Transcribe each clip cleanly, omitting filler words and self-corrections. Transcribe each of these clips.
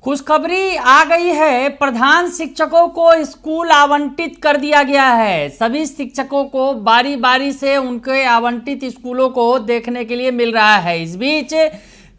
खुशखबरी आ गई है। प्रधान शिक्षकों को स्कूल आवंटित कर दिया गया है। सभी शिक्षकों को बारी बारी से उनके आवंटित स्कूलों को देखने के लिए मिल रहा है। इस बीच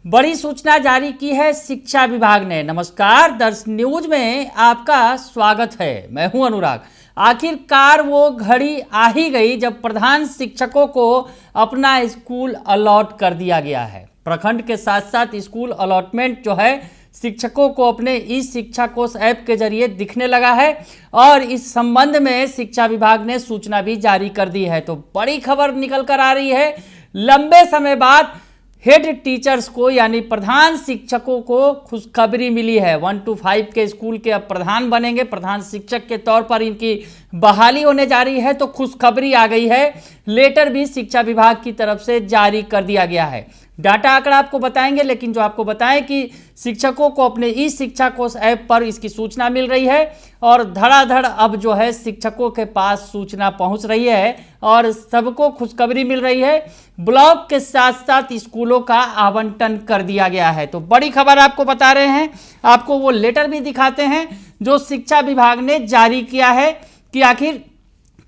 बड़ी सूचना जारी की है शिक्षा विभाग ने। नमस्कार, दर्श न्यूज में आपका स्वागत है। मैं हूं अनुराग। आखिरकार वो घड़ी आ ही गई जब प्रधान शिक्षकों को अपना स्कूल अलॉट कर दिया गया है। प्रखंड के साथ साथ स्कूल अलॉटमेंट जो है शिक्षकों को अपने ई शिक्षा कोष ऐप के जरिए दिखने लगा है और इस संबंध में शिक्षा विभाग ने सूचना भी जारी कर दी है। तो बड़ी खबर निकल कर आ रही है। लंबे समय बाद हेड टीचर्स को यानी प्रधान शिक्षकों को खुशखबरी मिली है। 1 to 5 के स्कूल के अब प्रधान बनेंगे। प्रधान शिक्षक के तौर पर इनकी बहाली होने जा रही है। तो खुशखबरी आ गई है। लेटर भी शिक्षा विभाग की तरफ से जारी कर दिया गया है। डाटा आंकड़ा आपको बताएंगे, लेकिन जो आपको बताएं कि शिक्षकों को अपने ई शिक्षा कोष ऐप पर इसकी सूचना मिल रही है और धड़ाधड़ अब जो है शिक्षकों के पास सूचना पहुंच रही है और सबको खुशखबरी मिल रही है। ब्लॉक के साथ साथ स्कूलों का आवंटन कर दिया गया है। तो बड़ी खबर आपको बता रहे हैं। आपको वो लेटर भी दिखाते हैं जो शिक्षा विभाग ने जारी किया है कि आखिर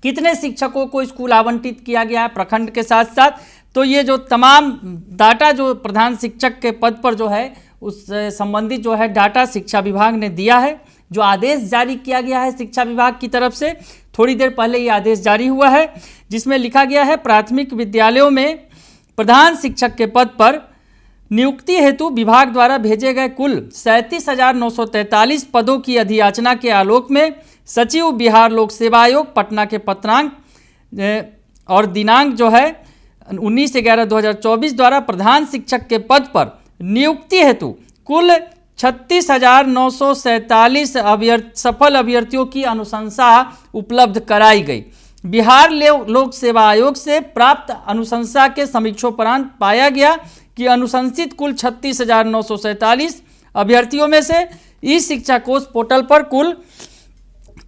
कितने शिक्षकों को स्कूल आवंटित किया गया है प्रखंड के साथ साथ। तो ये जो तमाम डाटा जो प्रधान शिक्षक के पद पर जो है उस संबंधित जो है डाटा शिक्षा विभाग ने दिया है। जो आदेश जारी किया गया है शिक्षा विभाग की तरफ से, थोड़ी देर पहले ये आदेश जारी हुआ है, जिसमें लिखा गया है प्राथमिक विद्यालयों में प्रधान शिक्षक के पद पर नियुक्ति हेतु विभाग द्वारा भेजे गए कुल 37,943 पदों की अधियाचना के आलोक में सचिव बिहार लोक सेवा आयोग पटना के पत्रांक और दिनांक जो है 19/11/2024 द्वारा प्रधान शिक्षक के पद पर नियुक्ति हेतु कुल 36,947 सफल अभ्यर्थियों की अनुशंसा उपलब्ध कराई गई। बिहार लोक सेवा आयोग से प्राप्त अनुशंसा के समीक्षोपरांत पाया गया कि अनुशंसित कुल 36,947 अभ्यर्थियों में से ई शिक्षा कोष पोर्टल पर कुल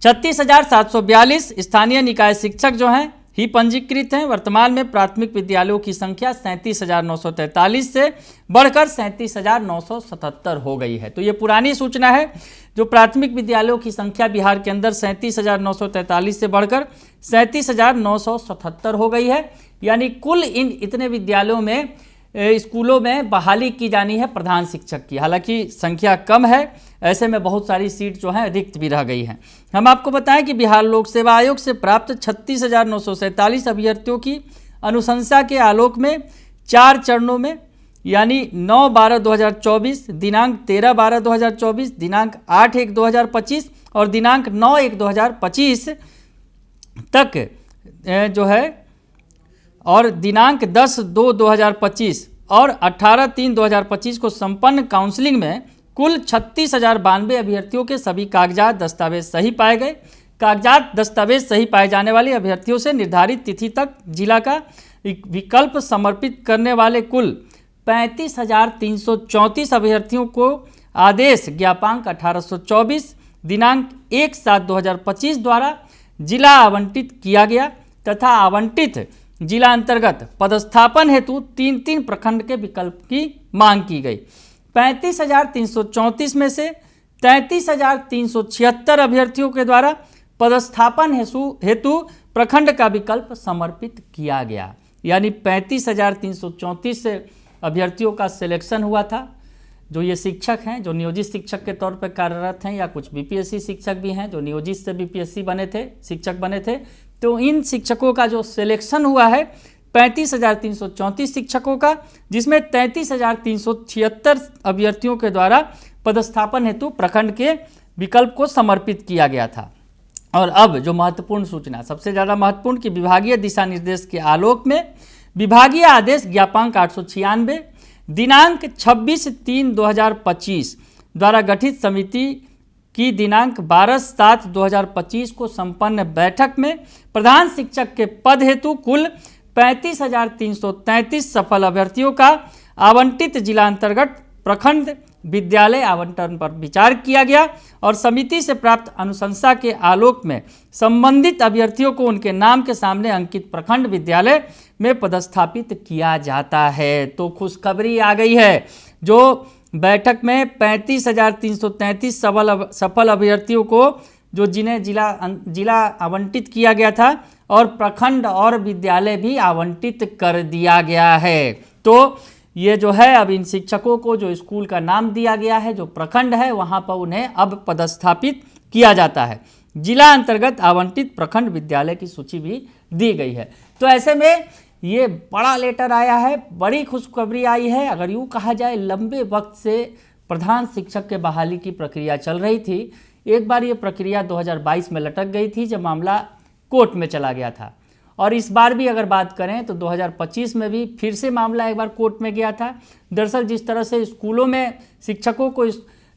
36,742 स्थानीय निकाय शिक्षक जो हैं ही पंजीकृत हैं। वर्तमान में प्राथमिक विद्यालयों की संख्या 37,943 से बढ़कर 37,977 हो गई है। तो ये पुरानी सूचना है। जो प्राथमिक विद्यालयों की संख्या बिहार के अंदर 37,943 से बढ़कर 37,977 हो गई है। यानी कुल इतने विद्यालयों में स्कूलों में बहाली की जानी है प्रधान शिक्षक की। हालांकि संख्या कम है, ऐसे में बहुत सारी सीट जो हैं रिक्त भी रह गई हैं। हम आपको बताएं कि बिहार लोक सेवा आयोग से प्राप्त 36,947 अभ्यर्थियों की अनुशंसा के आलोक में 4 चरणों में यानी 9/12/2024, दिनांक 13/12/2024, दिनांक 8/1/2025 और दिनांक 9/1/2025 तक जो है और दिनांक 10/2/2025 और 18/3/2025 को संपन्न काउंसलिंग में कुल 36,092 अभ्यर्थियों के सभी कागजात दस्तावेज सही पाए गए। कागजात दस्तावेज सही पाए जाने वाले अभ्यर्थियों से निर्धारित तिथि तक जिला का विकल्प समर्पित करने वाले कुल 35,334 अभ्यर्थियों को आदेश ज्ञापांक 1824 दिनांक 1/7/2025 द्वारा जिला आवंटित किया गया तथा आवंटित जिला अंतर्गत पदस्थापन हेतु 3 प्रखंड के विकल्प की मांग की गई। 35,334 में से 33,376 अभ्यर्थियों के द्वारा पदस्थापन हेतु प्रखंड का विकल्प समर्पित किया गया। यानी 35,334 अभ्यर्थियों का सिलेक्शन हुआ था। जो ये शिक्षक हैं, जो नियोजित शिक्षक के तौर पर कार्यरत हैं या कुछ बीपीएससी शिक्षक भी हैं जो नियोजित से बीपीएससी शिक्षक बने थे, तो इन शिक्षकों का जो सिलेक्शन हुआ है 35,334 शिक्षकों का, जिसमें 33,376 अभ्यर्थियों के द्वारा पदस्थापन हेतु प्रखंड के विकल्प को समर्पित किया गया था। और अब जो महत्वपूर्ण सूचना, सबसे ज़्यादा महत्वपूर्ण, कि विभागीय दिशा निर्देश के आलोक में विभागीय आदेश ज्ञापांक 896 दिनांक 26/3/2025 द्वारा गठित समिति की दिनांक 12/7/2025 को संपन्न बैठक में प्रधान शिक्षक के पद हेतु कुल 35,333 सफल अभ्यर्थियों का आवंटित जिला अंतर्गत प्रखंड विद्यालय आवंटन पर विचार किया गया और समिति से प्राप्त अनुशंसा के आलोक में संबंधित अभ्यर्थियों को उनके नाम के सामने अंकित प्रखंड विद्यालय में पदस्थापित किया जाता है। तो खुशखबरी आ गई है। जो बैठक में 35,333 सफल अभ्यर्थियों को जो जिन्हें जिला आवंटित किया गया था और प्रखंड और विद्यालय भी आवंटित कर दिया गया है। तो ये जो है अब इन शिक्षकों को जो स्कूल का नाम दिया गया है, जो प्रखंड है वहाँ पर उन्हें अब पदस्थापित किया जाता है। जिला अंतर्गत आवंटित प्रखंड विद्यालय की सूची भी दी गई है। तो ऐसे में ये बड़ा लेटर आया है, बड़ी खुशखबरी आई है। अगर यूँ कहा जाए, लंबे वक्त से प्रधान शिक्षक के बहाली की प्रक्रिया चल रही थी। एक बार ये प्रक्रिया 2022 में लटक गई थी जब मामला कोर्ट में चला गया था, और इस बार भी अगर बात करें तो 2025 में भी फिर से मामला एक बार कोर्ट में गया था। दरअसल जिस तरह से स्कूलों में शिक्षकों को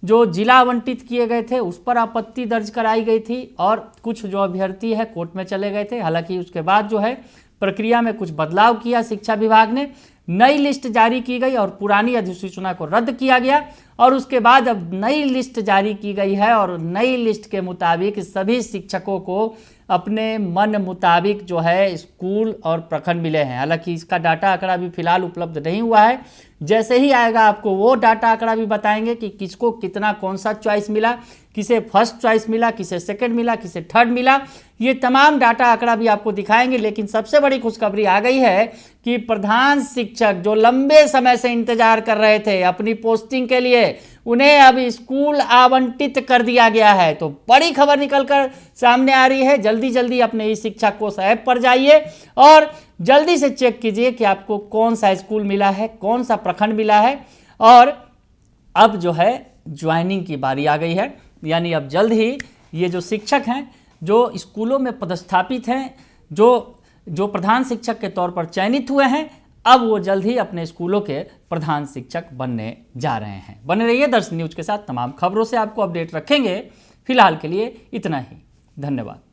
जो जिला आवंटित किए गए थे उस पर आपत्ति दर्ज कराई गई थी, और कुछ जो अभ्यर्थी है कोर्ट में चले गए थे। हालांकि उसके बाद जो है प्रक्रिया में कुछ बदलाव किया शिक्षा विभाग ने, नई लिस्ट जारी की गई और पुरानी अधिसूचना को रद्द किया गया, और उसके बाद अब नई लिस्ट जारी की गई है, और नई लिस्ट के मुताबिक सभी शिक्षकों को अपने मन मुताबिक जो है स्कूल और प्रखंड मिले हैं। हालांकि इसका डाटा आंकड़ा भी फिलहाल उपलब्ध नहीं हुआ है। जैसे ही आएगा आपको वो डाटा आंकड़ा भी बताएंगे कि किसको कितना कौन सा चॉइस मिला, किसे फर्स्ट चॉइस मिला, किसे सेकंड मिला, किसे थर्ड मिला। ये तमाम डाटा आंकड़ा भी आपको दिखाएंगे। लेकिन सबसे बड़ी खुशखबरी आ गई है कि प्रधान शिक्षक जो लंबे समय से इंतजार कर रहे थे अपनी पोस्टिंग के लिए, उन्हें अब स्कूल आवंटित कर दिया गया है। तो बड़ी खबर निकलकर सामने आ रही है। जल्दी जल्दी अपने ई शिक्षा कोष ऐप पर जाइए और जल्दी से चेक कीजिए कि आपको कौन सा स्कूल मिला है, कौन सा प्रखंड मिला है। और अब जो है ज्वाइनिंग की बारी आ गई है, यानी अब जल्द ही ये जो शिक्षक हैं जो स्कूलों में पदस्थापित हैं, जो प्रधान शिक्षक के तौर पर चयनित हुए हैं, अब वो जल्द ही अपने स्कूलों के प्रधान शिक्षक बनने जा रहे हैं। बने रहिए दर्शन न्यूज के साथ, तमाम खबरों से आपको अपडेट रखेंगे। फिलहाल के लिए इतना ही, धन्यवाद।